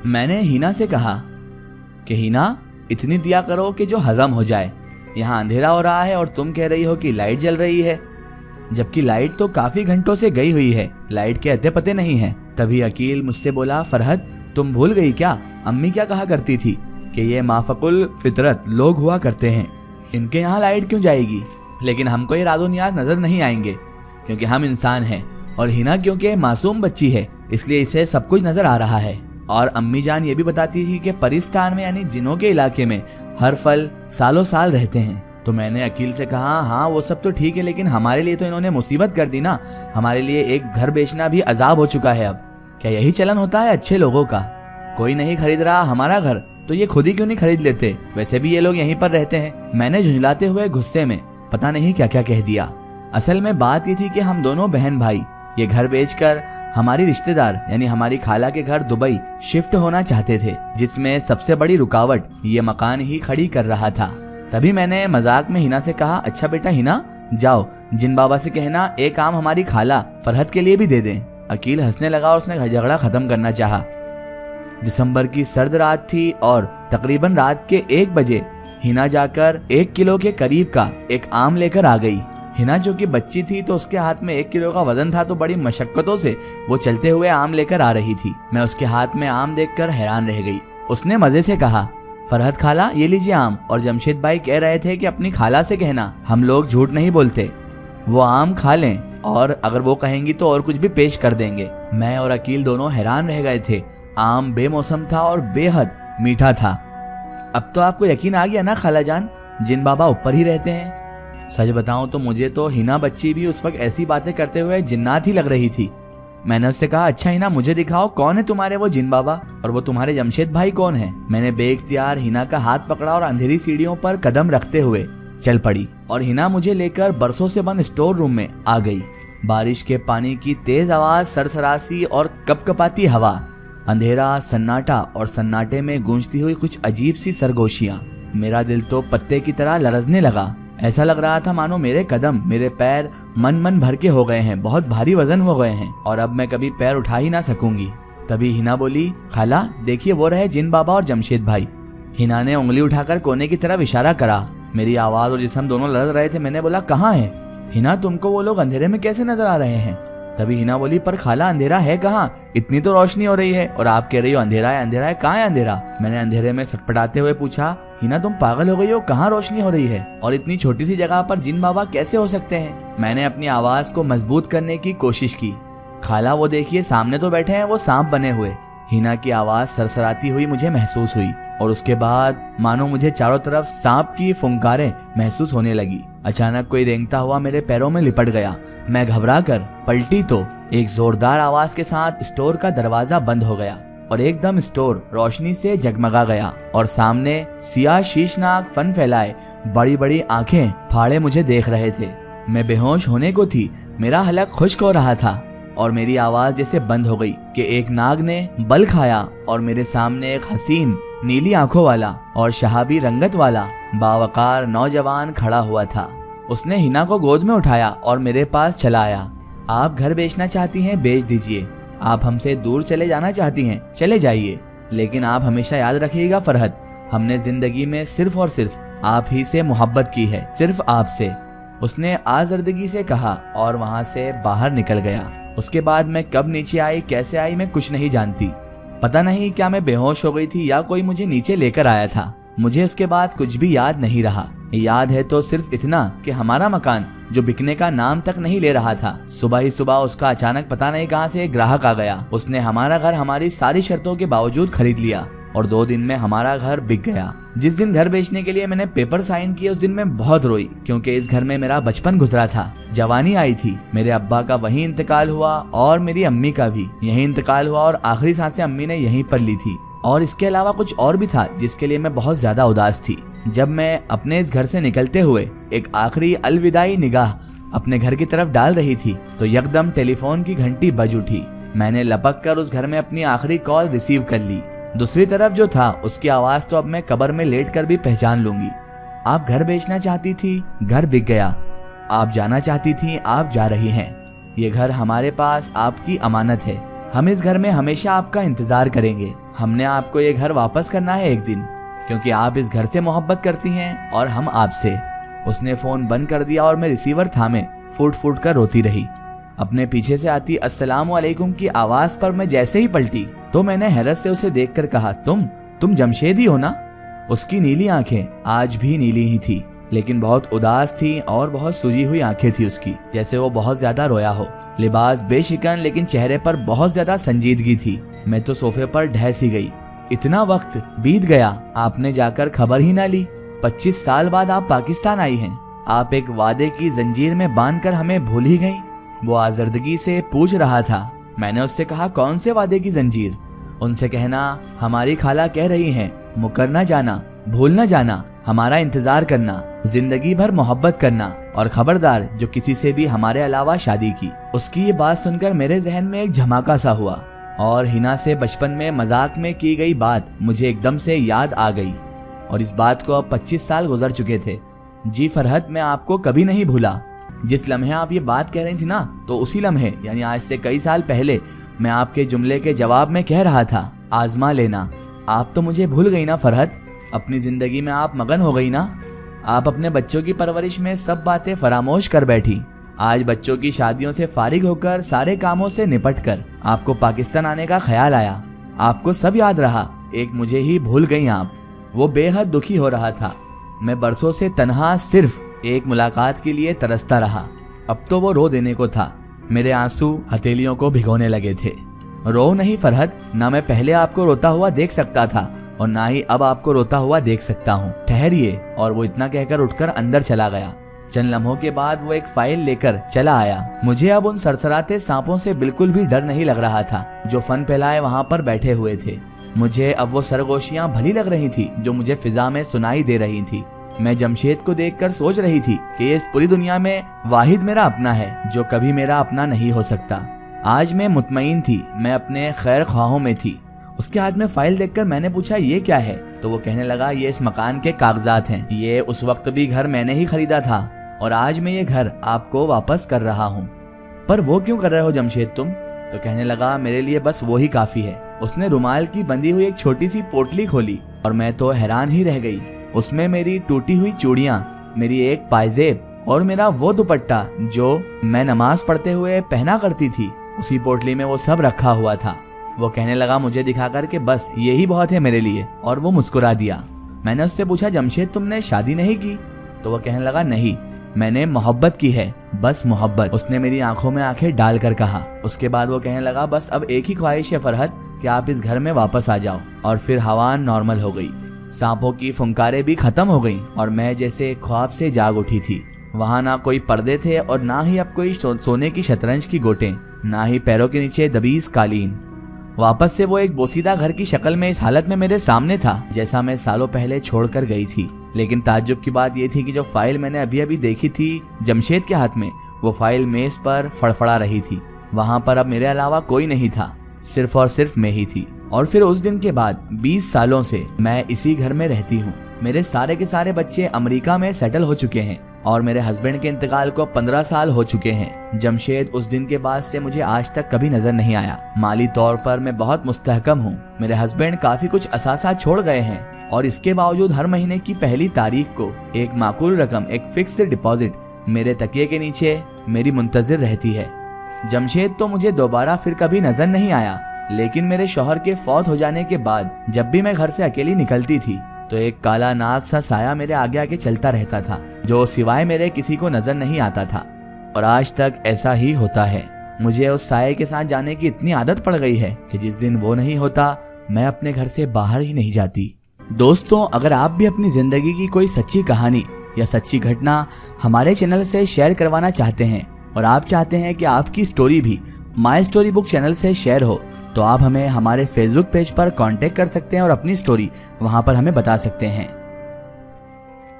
मैंने हिना से कहा कि हिना, इतनी दिया करो कि जो हजम हो जाए। यहाँ अंधेरा हो रहा है और तुम कह रही हो कि लाइट जल रही है, जबकि लाइट तो काफी घंटों से गई हुई है। लाइट के अते पते नहीं है। तभी अकील मुझसे बोला, फरहत तुम भूल गई क्या? अम्मी क्या कहा करती थी कि ये माफकुल फितरत लोग हुआ करते हैं, इनके यहाँ लाइट क्यों जाएगी? लेकिन हमको ये राजो नियाज नजर नहीं आएंगे क्योंकि हम इंसान हैं, और हिना क्योंकि मासूम बच्ची है इसलिए इसे सब कुछ नजर आ रहा है। और अम्मी जान ये भी बताती थी कि परिस्तान में यानी जिनों के इलाके में हर फल सालों साल रहते हैं। तो मैंने अकील से कहा, हाँ वो सब तो ठीक है, लेकिन हमारे लिए तो इन्होंने मुसीबत कर दी ना। हमारे लिए एक घर बेचना भी अजाब हो चुका है। अब क्या यही चलन होता है अच्छे लोगों का? कोई नहीं खरीद रहा हमारा घर तो ये खुद ही क्यों नहीं खरीद लेते? वैसे भी ये लोग यहीं पर रहते हैं। मैंने झुंझलाते हुए गुस्से में पता नहीं क्या क्या कह दिया। असल में बात ये थी कि हम दोनों बहन भाई ये घर बेचकर हमारी रिश्तेदार यानी हमारी खाला के घर दुबई शिफ्ट होना चाहते थे, जिसमें सबसे बड़ी रुकावट ये मकान ही खड़ी कर रहा था। तभी मैंने मजाक में हिना से कहा, अच्छा बेटा हिना, जाओ जिन बाबा से कहना एक आम हमारी खाला फरहत के लिए भी दे दें। अकील हंसने लगा और उसने झगड़ा खत्म करना चाहा। दिसंबर की सर्द रात थी और तकरीबन रात के 1 बजे हिना जाकर 1 किलो के करीब का एक आम लेकर आ गई। हिना जो कि बच्ची थी तो उसके हाथ में 1 किलो का वजन था, तो बड़ी मशक्कतों से वो चलते हुए आम लेकर आ रही थी। मैं उसके हाथ में आम देखकर हैरान रह गई। उसने मजे से कहा, फरहत खाला ये लीजिए आम, और जमशेद भाई कह रहे थे कि अपनी खाला से कहना हम लोग झूठ नहीं बोलते, वो आम खा लें और अगर वो कहेंगी तो और कुछ भी पेश कर देंगे। मैं और अकील दोनों हैरान रह गए थे। आम बेमौसम था और बेहद मीठा था। अब तो आपको यकीन आ गया ना खाला जान, जिन बाबा ऊपर ही रहते हैं। सच बताऊं तो मुझे तो हिना बच्ची भी उस वक्त ऐसी बातें करते हुए जिन्नात ही लग रही थी। मैंने उससे कहा, अच्छा हिना मुझे दिखाओ कौन है तुम्हारे वो जिन बाबा, और वो तुम्हारे जमशेद भाई कौन है? मैंने बेइख्तियार हिना का हाथ पकड़ा और अंधेरी सीढ़ियों पर कदम रखते हुए चल पड़ी, और हिना मुझे लेकर बरसों से बंद स्टोर रूम में आ गई। बारिश के पानी की तेज आवाज, सरसरासी और कपकपाती हवा, अंधेरा, सन्नाटा और सन्नाटे में गूंजती हुई कुछ अजीब सी सरगोशियां। मेरा दिल तो पत्ते की तरह लरजने लगा। ऐसा लग रहा था मानो मेरे कदम, मेरे पैर मन भर के हो गए हैं, बहुत भारी वजन हो गए हैं और अब मैं कभी पैर उठा ही ना सकूंगी। तभी हिना बोली, खाला देखिए वो रहे जिन बाबा और जमशेद भाई। हिना ने उंगली उठाकर कोने की तरफ इशारा करा। मेरी आवाज और जिस्म दोनों लड़ रहे थे। मैंने बोला, कहाँ है हिना? तुमको वो लोग अंधेरे में कैसे नजर आ रहे हैं? तभी हिना बोली, पर खाला अंधेरा है कहाँ? इतनी तो रोशनी हो रही है और आप कह रही हो अंधेरा है, कहाँ है अंधेरा? मैंने अंधेरे में सटपटाते हुए पूछा, हिना तुम पागल हो गई हो? कहाँ रोशनी हो रही है और इतनी छोटी सी जगह पर जिन बाबा कैसे हो सकते हैं? मैंने अपनी आवाज को मजबूत करने की कोशिश की। खाला वो देखिए सामने तो बैठे हैं वो सांप बने हुए। हिना की आवाज सरसराती हुई मुझे महसूस हुई और उसके बाद मानो मुझे चारों तरफ सांप की फुंकारें महसूस होने लगी। अचानक कोई रेंगता हुआ मेरे पैरों में लिपट गया। मैं घबरा कर पलटी तो एक जोरदार आवाज के साथ स्टोर का दरवाजा बंद हो गया और एकदम स्टोर रोशनी से जगमगा गया और सामने सियाह शीशनाक फन फैलाए बड़ी बड़ी आंखें फाड़े मुझे देख रहे थे। मैं बेहोश होने को थी, मेरा हलक खुश्क हो रहा था और मेरी आवाज जैसे बंद हो गई कि एक नाग ने बल खाया और मेरे सामने एक हसीन नीली आंखों वाला और शहाबी रंगत वाला बावकार नौजवान खड़ा हुआ था। उसने हिना को गोद में उठाया और मेरे पास चला आया। आप घर बेचना चाहती हैं, बेच दीजिए। आप हमसे दूर चले जाना चाहती हैं, चले जाइए, लेकिन आप हमेशा याद रखिएगा फरहत, हमने जिंदगी में सिर्फ और सिर्फ आप ही से मोहब्बत की है, सिर्फ आपसे। उसने आजर्दगी से कहा और वहां से बाहर निकल गया। उसके बाद मैं कब नीचे आई, कैसे आई, मैं कुछ नहीं जानती। पता नहीं क्या मैं बेहोश हो गई थी या कोई मुझे नीचे लेकर आया था। मुझे उसके बाद कुछ भी याद नहीं रहा। याद है तो सिर्फ इतना कि हमारा मकान जो बिकने का नाम तक नहीं ले रहा था, सुबह ही सुबह उसका अचानक पता नहीं कहां से एक ग्राहक आ गया। उसने हमारा घर हमारी सारी शर्तों के बावजूद खरीद लिया और 2 दिन में हमारा घर बिक गया। जिस दिन घर बेचने के लिए मैंने पेपर साइन किए उस दिन मैं बहुत रोई, क्योंकि इस घर में मेरा बचपन गुजरा था, जवानी आई थी। मेरे अब्बा का वहीं इंतकाल हुआ और मेरी अम्मी का भी यहीं इंतकाल हुआ और आखिरी सांसें अम्मी ने यहीं पर ली थी। और इसके अलावा कुछ और भी था जिसके लिए मैं बहुत ज्यादा उदास थी। जब मैं अपने इस घर से निकलते हुए एक आखिरी अलविदाई निगाह अपने घर की तरफ डाल रही थी तो यकदम टेलीफोन की घंटी बज उठी। मैंने लपक कर उस घर में अपनी आखिरी कॉल रिसीव कर ली। दूसरी तरफ जो था उसकी आवाज तो अब मैं कब्र में लेट कर भी पहचान लूंगी। आप घर बेचना चाहती थी, घर बिक गया। आप जाना चाहती थी, आप जा रही हैं। ये घर हमारे पास आपकी अमानत है। हम इस घर में हमेशा आपका इंतजार करेंगे। हमने आपको ये घर वापस करना है एक दिन, क्योंकि आप इस घर से मोहब्बत करती हैं और हम आपसे। उसने फोन बंद कर दिया और मैं रिसीवर थामे फूट फूट कर रोती रही। अपने पीछे से आती अस्सलाम वालेकुम की आवाज पर मैं जैसे ही पलटी तो मैंने हैरत से उसे देखकर कहा, तुम जमशेद ही हो ना? उसकी नीली आंखें आज भी नीली ही थी, लेकिन बहुत उदास थी और बहुत सूजी हुई आंखें थी उसकी, जैसे वो बहुत ज्यादा रोया हो। लिबास बेशिकन, लेकिन चेहरे पर बहुत ज्यादा संजीदगी थी। मैं तो सोफे पर ढह सी गई। इतना वक्त बीत गया, आपने जाकर खबर ही ना ली। 25 साल बाद आप पाकिस्तान आई हैं। आप एक वादे की जंजीर में बांधकर हमें भूल ही गई। वो आजर्दगी से पूछ रहा था। मैंने उससे कहा, कौन से वादे की जंजीर? उनसे कहना, हमारी खाला कह रही हैं, मुकर न जाना, भूल न जाना, हमारा इंतजार करना, जिंदगी भर मोहब्बत करना, और खबरदार जो किसी से भी हमारे अलावा शादी की। उसकी ये बात सुनकर मेरे जहन में एक झमाका सा हुआ और हिना से बचपन में मजाक में की गई बात मुझे एकदम से याद आ गई। और इस बात को अब 25 साल गुजर चुके थे। जी फरहत, मैं आपको कभी नहीं भूला। जिस लम्हे आप ये बात कह रही थी ना, तो उसी लम्हे यानी आज से कई साल पहले मैं आपके जुमले के जवाब में कह रहा था, आजमा लेना। आप तो मुझे भूल गई ना फरहत? अपनी जिंदगी में आप मगन हो गई ना? आप अपने बच्चों की परवरिश में सब बातें फरामोश कर बैठी। आज बच्चों की शादियों से फारिग होकर, सारे कामों से निपट कर आपको पाकिस्तान आने का ख्याल आया। आपको सब याद रहा, एक मुझे ही भूल गई आप। वो बेहद दुखी हो रहा था। मैं बरसों से तन्हा सिर्फ एक मुलाकात के लिए तरसता रहा। अब तो वो रो देने को था। मेरे आंसू हथेलियों को भिगोने लगे थे। रो नहीं फरहत, ना मैं पहले आपको रोता हुआ देख सकता था और ना ही अब आपको रोता हुआ देख सकता हूँ। ठहरिए। और वो इतना कहकर उठकर अंदर चला गया। चंद लम्हों के बाद वो एक फाइल लेकर चला आया। मुझे अब उन सरसराते सांपों से बिल्कुल भी डर नहीं लग रहा था जो फन फैलाए वहाँ पर बैठे हुए थे। मुझे अब वो सरगोशियां भली लग रही थी जो मुझे फिजा में सुनाई दे रही थी। मैं जमशेद को देखकर सोच रही थी कि इस पूरी दुनिया में वाहिद मेरा अपना है जो कभी मेरा अपना नहीं हो सकता। आज मैं मुतमईन थी, मैं अपने खैर ख्वाहों में थी। उसके हाथ में फाइल देखकर मैंने पूछा, ये क्या है? तो वो कहने लगा, ये इस मकान के कागजात हैं। ये उस वक्त भी घर मैंने ही खरीदा था और आज मैं ये घर आपको वापस कर रहा हूँ। पर वो क्यों कर रहे हो जमशेद तुम? तो कहने लगा, मेरे लिए बस वो ही काफी है। उसने रुमाल की बंधी हुई एक छोटी सी पोटली खोली और मैं तो हैरान ही रह गई। उसमें मेरी टूटी हुई चूड़ियां, मेरी एक पायजेब और मेरा वो दुपट्टा जो मैं नमाज पढ़ते हुए पहना करती थी, उसी पोटली में वो सब रखा हुआ था। वो कहने लगा मुझे दिखाकर कि बस यही बहुत है मेरे लिए, और वो मुस्कुरा दिया। मैंने उससे पूछा, जमशेद तुमने शादी नहीं की? तो वो कहने लगा, नहीं, मैंने मोहब्बत की है, बस मोहब्बत। उसने मेरी आंखों में आंखें डालकर कहा। उसके बाद वो कहने लगा, बस अब एक ही ख्वाहिश है फरहत कि आप इस घर में वापस आ जाओ। और फिर हवा नॉर्मल हो गई। सांपों की फुंकारें भी खत्म हो गईं और मैं जैसे ख्वाब से जाग उठी थी। वहाँ ना कोई पर्दे थे और ना ही अब कोई सोने की शतरंज की गोटें, ना ही पैरों के नीचे दबीज कालीन। वापस से वो एक बोसीदा घर की शक्ल में इस हालत में मेरे सामने था जैसा मैं सालों पहले छोड़कर गई थी। लेकिन ताज्जुब की बात यह थी कि जो फाइल मैंने अभी अभी देखी थी जमशेद के हाथ में, वो फाइल मेज पर फड़फड़ा रही थी। वहाँ पर अब मेरे अलावा कोई नहीं था, सिर्फ और सिर्फ मैं ही थी। और फिर उस दिन के बाद 20 सालों से मैं इसी घर में रहती हूँ। मेरे सारे के सारे बच्चे अमेरिका में सेटल हो चुके हैं और मेरे हस्बैंड के इंतकाल को 15 साल हो चुके हैं। जमशेद उस दिन के बाद से मुझे आज तक कभी नजर नहीं आया। माली तौर पर मैं बहुत मुस्तहकम हूँ। मेरे हस्बैंड काफी कुछ असासा छोड़ गए हैं और इसके बावजूद हर महीने की पहली तारीख को एक माकूल रकम, एक फिक्स्ड डिपॉजिट मेरे तकिए के नीचे मेरी मुंतजिर रहती है। जमशेद तो मुझे दोबारा फिर कभी नजर नहीं आया, लेकिन मेरे शौहर के फौत हो जाने के बाद जब भी मैं घर से अकेली निकलती थी तो एक काला नाग सा साया मेरे आगे आगे चलता रहता था जो सिवाय मेरे किसी को नजर नहीं आता था। और आज तक ऐसा ही होता है। मुझे उस साये के साथ जाने की इतनी आदत पड़ गई है कि जिस दिन वो नहीं होता मैं अपने घर से बाहर ही नहीं जाती। दोस्तों, अगर आप भी अपनी जिंदगी की कोई सच्ची कहानी या सच्ची घटना हमारे चैनल से शेयर करवाना चाहते हैं और आप चाहते हैं कि आपकी स्टोरी भी माई स्टोरी बुक चैनल से शेयर हो, तो आप हमें हमारे फेसबुक पेज पर कांटेक्ट कर सकते हैं और अपनी स्टोरी वहां पर हमें बता सकते हैं।